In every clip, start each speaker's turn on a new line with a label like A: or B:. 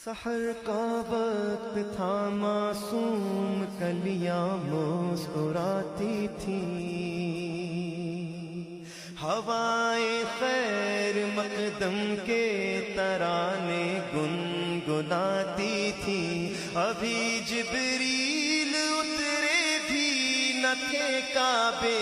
A: सहर का वक्त था, मासूम कलियां मुस्कुराती थी। हवाएं खैर मकदम के तराने गुनगुनाती थी। अभी जिब्रील उतरे भी न थे काबे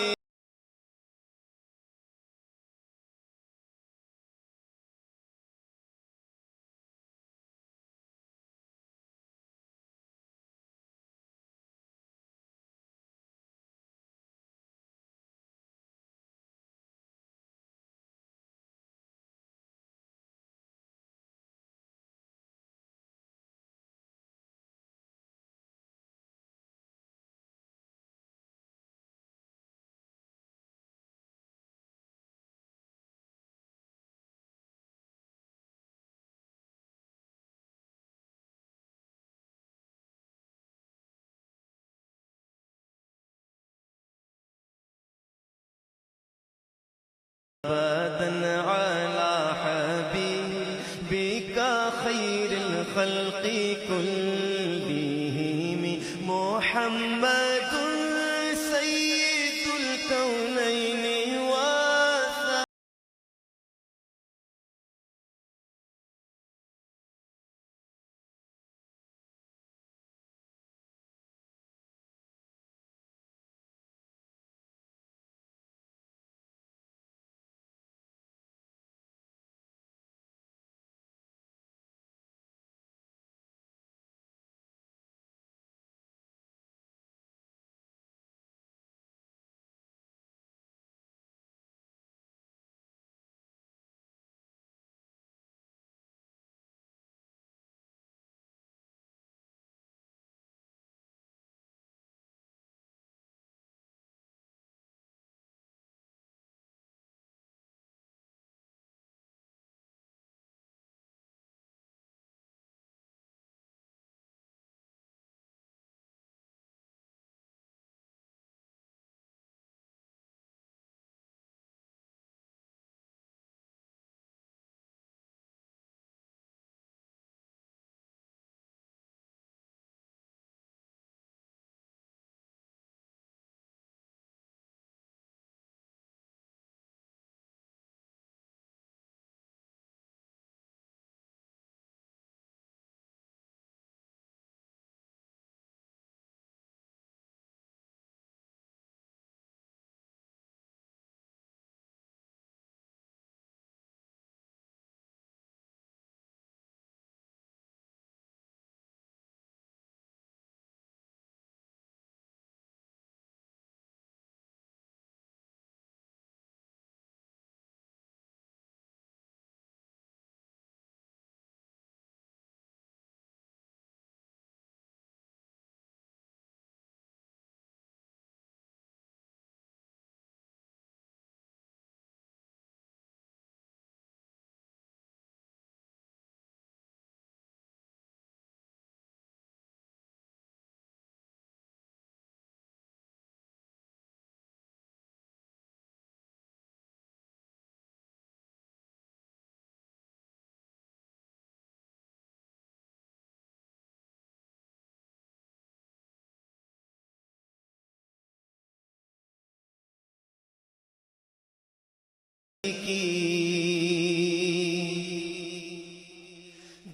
A: बदन अला हबीबिका खैरुल खल्क़ि कुल्लिहिम मुहम्मदुन सय्यिदुल कौनैनि व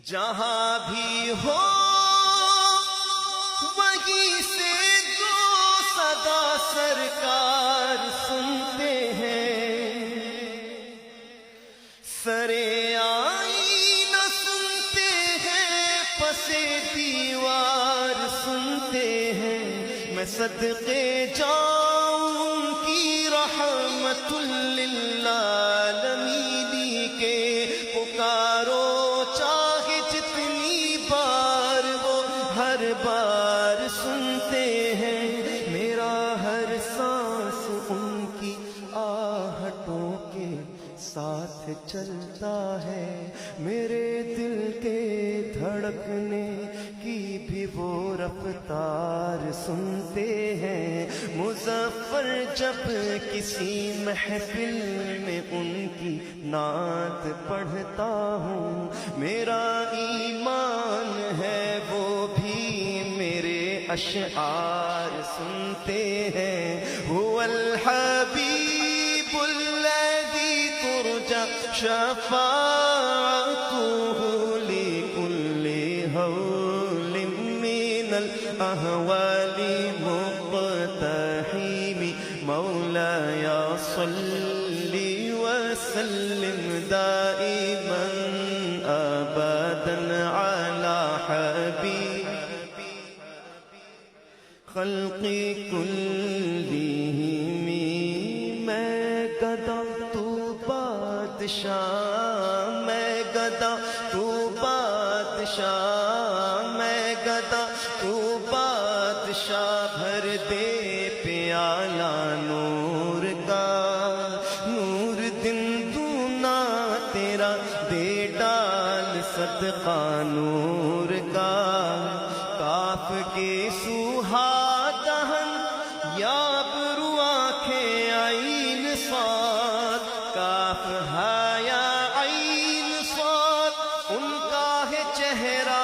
A: जहां भी हो वहीं से दो सदा सरकार सुनते हैं। सरे आईना सुनते हैं, पसे दीवार सुनते हैं। मैं सदके जाऊं की रहमतुल लिल आलमीन के पुकारो चाहे जितनी बार, वो हर बार सुनते हैं। मेरा हर सांस उनकी आहटों के साथ चलता है। मेरे दिल के धड़कने की भी वो रफ्तार सुनते हैं। मुज़फ़्फ़र जब किसी महफिल में उनकी नात पढ़ता हूँ, मेरा ईमान अशआर सुनते हैं। हुवल हबीबुल्लज़ी तुरजा शफ़ाअतुहु लिकुल्ली हौलिन मिनल अहवाली मुक़तहिमी। मौलाया सल्ली वसल्लिम दाइमन अबदन अला हबीब खल्क़ी कुल्लिहिमी। मैं गदा तू बादशाह, मैं गदा तू बादशाह, मैं गदा तू बादशाह। भर दे प्याला नूर का, नूर दिन दूना तेरा दे डाल सदका नूर का। काफ के सुहादहन याबरू आंखें आईन साथ, काफ हाया आईन साथ उनका है चेहरा